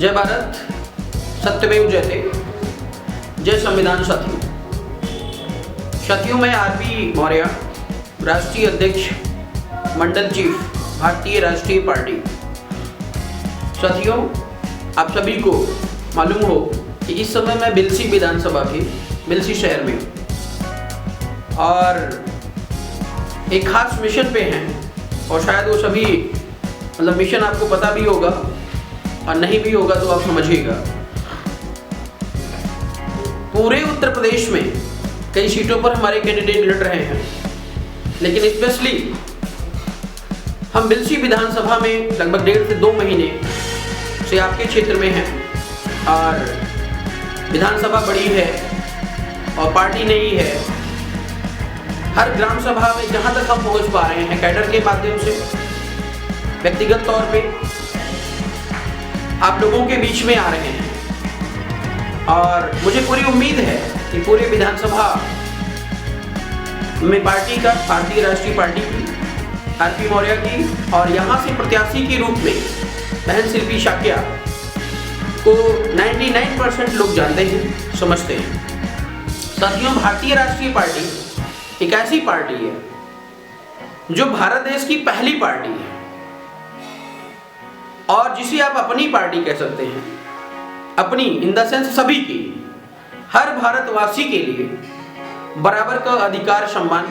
जय भारत, सत्यमेव जयते। जय संविधान। साथियों, मैं आरपी मौर्य, राष्ट्रीय अध्यक्ष, मंडल चीफ, भारतीय राष्ट्रीय पार्टी। साथियों, आप सभी को मालूम हो कि इस समय मैं बिलसी विधानसभा के बिलसी शहर में हूँ और एक खास मिशन पे हैं और शायद वो सभी मिशन आपको पता भी होगा और नहीं भी होगा तो आप समझिएगा। पूरे उत्तर प्रदेश में कई सीटों पर हमारे कैंडिडेट लड़ रहे हैं, लेकिन स्पेशली हम बिलसी विधानसभा में लगभग 1.5 से 2 महीने से आपके क्षेत्र में हैं और विधानसभा बड़ी है और पार्टी नई है। हर ग्राम सभा में जहां तक हम पहुंच पा रहे हैं कैडर के माध्यम से, व्यक्तिगत तौर पे आप लोगों के बीच में आ रहे हैं और मुझे पूरी उम्मीद है कि पूरे विधानसभा में पार्टी का, भारतीय राष्ट्रीय पार्टी की, आरपी मौर्य की और यहाँ से प्रत्याशी के रूप में बहन शिल्पी शाक्या को 99% लोग जानते हैं, समझते हैं। साथियों, भारतीय राष्ट्रीय पार्टी एक ऐसी पार्टी है जो भारत देश की पहली पार्टी है और जिसे आप अपनी पार्टी कह सकते हैं। अपनी इन द सेंस सभी की, हर भारतवासी के लिए बराबर का अधिकार, सम्मान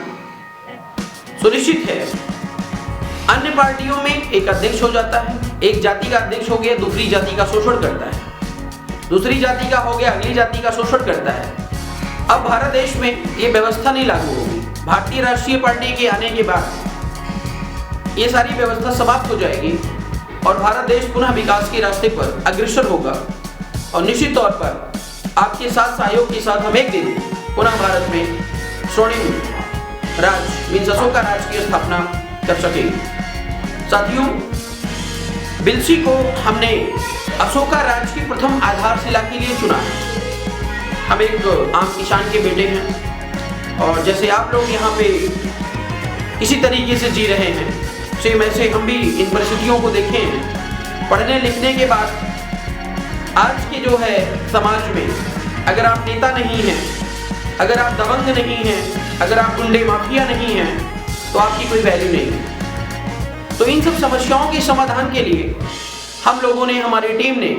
सुनिश्चित है। अन्य पार्टियों में एक अध्यक्ष हो जाता है, एक जाति का अध्यक्ष हो गया, दूसरी जाति का शोषण करता है, दूसरी जाति का हो गया, अगली जाति का शोषण करता है। अब भारत देश में ये व्यवस्था नहीं लागू होगी। भारतीय राष्ट्रीय पार्टी के आने के बाद ये सारी व्यवस्था समाप्त हो जाएगी और भारत देश पुनः विकास के रास्ते पर अग्रसर होगा और निश्चित तौर पर आपके साथ, सहयोग के साथ हम एक दिन पुनः भारत में स्वर्णिम राज मीन्स अशोका राज की स्थापना कर सकेंगे। साथियों, बिलसी को हमने अशोका राज की प्रथम आधारशिला के लिए चुना है। हम एक आम किसान के बेटे हैं और जैसे आप लोग यहाँ पे इसी तरीके से जी रहे हैं, सेम ऐसे हम भी इन परिस्थितियों को देखे हैं। पढ़ने लिखने के बाद आज के जो है समाज में अगर आप नेता नहीं हैं, अगर आप दबंग नहीं हैं, अगर आप गुंडे माफिया नहीं हैं, तो आपकी कोई वैल्यू नहीं है। तो इन सब समस्याओं के समाधान के लिए हम लोगों ने, हमारी टीम ने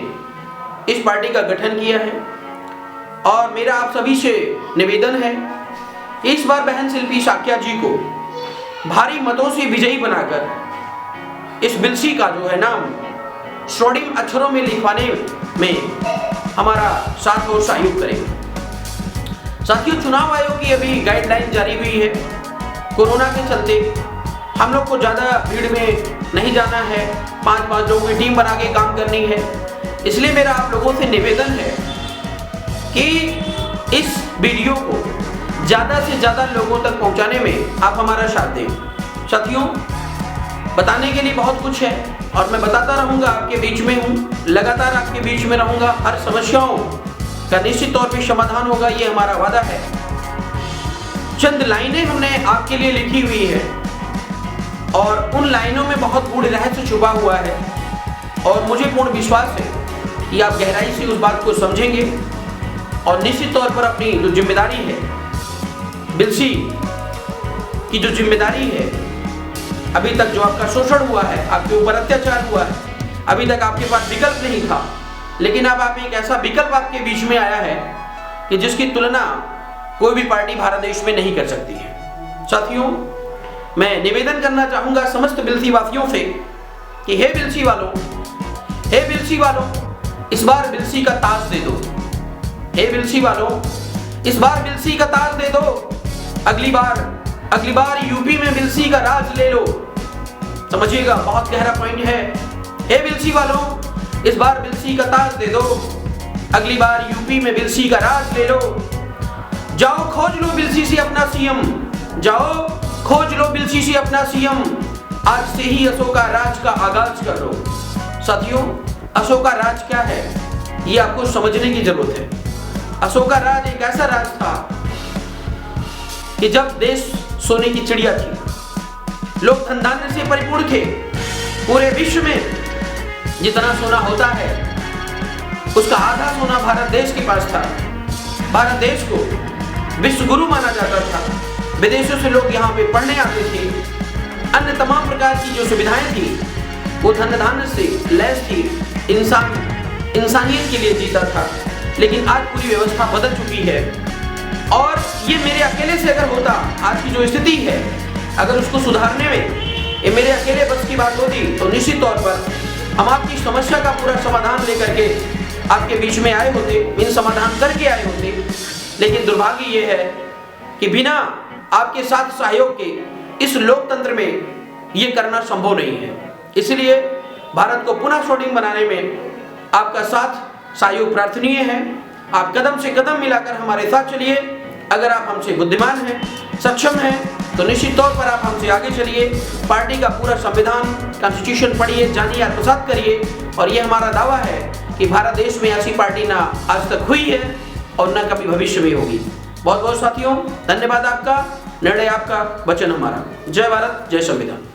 इस पार्टी का गठन किया है और मेरा आप सभी से निवेदन है कि इस बार बहन शिल्पी शाक्या जी को भारी मतों से विजयी बनाकर इस बिलसी का जो है नाम स्वर्णिम अक्षरों में लिखवाने में हमारा साथ और सहयोग करेंगे। साथियों, चुनाव आयोग की अभी गाइडलाइन जारी हुई है। कोरोना के चलते हम लोग को ज़्यादा भीड़ में नहीं जाना है, 5-5 लोगों की टीम बना के काम करनी है। इसलिए मेरा आप लोगों से निवेदन है कि इस वीडियो को ज़्यादा से ज़्यादा लोगों तक पहुंचाने में आप हमारा साथ दें। साथियों, बताने के लिए बहुत कुछ है और मैं बताता रहूँगा, आपके बीच में हूँ, लगातार आपके बीच में रहूँगा। हर समस्याओं का निश्चित तौर पे समाधान होगा, ये हमारा वादा है। चंद लाइनें हमने आपके लिए लिखी हुई है और उन लाइनों में बहुत गूढ़ रहस्य छुपा हुआ है और मुझे पूर्ण विश्वास है कि आप गहराई से उस बात को समझेंगे और निश्चित तौर पर अपनी जो जिम्मेदारी है, बिलसी की जो जिम्मेदारी है, अभी तक जो आपका शोषण हुआ है, आपके ऊपर अत्याचार हुआ है, अभी तक आपके पास विकल्प नहीं था, लेकिन अब आप एक ऐसा विकल्प आपके बीच में आया है कि जिसकी तुलना कोई भी पार्टी भारत देश में नहीं कर सकती है। साथियों, मैं निवेदन करना चाहूंगा समस्त बिलसी वासियों से कि हे बिलसी वालों, हे बिलसी वालों, इस बार बिलसी का ताज दे दो। हे बिलसी वालों, इस बार बिलसी का ताज दे दो। अगली बार यूपी में बिलसी का राज ले लो। समझिएगा, बहुत गहरा पॉइंट है। हे बिलसी वालों, इस बार बिलसी का ताज दे दो। अगली बार यूपी में बिलसी का राज ले लो। जाओ खोज लो बिलसी से अपना सीएम, जाओ खोज लो बिलसी से अपना सीएम। आज से ही अशोका राज का आगाज कर लो। साथियों, अशोका राज क्या है ये आपको समझने की जरूरत है। अशोका राज एक ऐसा राज था कि जब देश सोने की चिड़िया थी, लोग धन धान्य से परिपूर्ण थे, पूरे विश्व में जितना सोना होता है उसका आधा सोना भारत देश के पास था। भारत देश को विश्व गुरु माना जाता था। विदेशों से लोग यहाँ पे पढ़ने आते थे। अन्य तमाम प्रकार की जो सुविधाएं थी वो धन धान्य से लैस थी। इंसानियत के लिए जीता था। लेकिन आज पूरी व्यवस्था बदल चुकी है और ये मेरे अकेले से अगर होता, आज की जो स्थिति है अगर उसको सुधारने में ये मेरे अकेले बस की बात होती तो निश्चित तौर पर हम आपकी समस्या का पूरा समाधान लेकर के आपके बीच में आए होते, इन समाधान करके आए होते। लेकिन दुर्भाग्य ये है कि बिना आपके साथ सहयोग के इस लोकतंत्र में ये करना संभव नहीं है। इसलिए भारत को पुनः स्वर्णिम बनाने में आपका साथ सहयोग प्रार्थनीय है। आप कदम से कदम मिलाकर हमारे साथ चलिए। अगर आप हमसे बुद्धिमान हैं, सक्षम हैं, तो निश्चित तौर पर आप हमसे आगे चलिए। पार्टी का पूरा संविधान, कॉन्स्टिट्यूशन पढ़िए, जानिए, आत्मसात करिए। और ये हमारा दावा है कि भारत देश में ऐसी पार्टी ना आज तक हुई है और ना कभी भविष्य में होगी। बहुत बहुत साथियों, धन्यवाद आपका। निर्णय आपका, वचन हमारा। जय भारत, जय संविधान।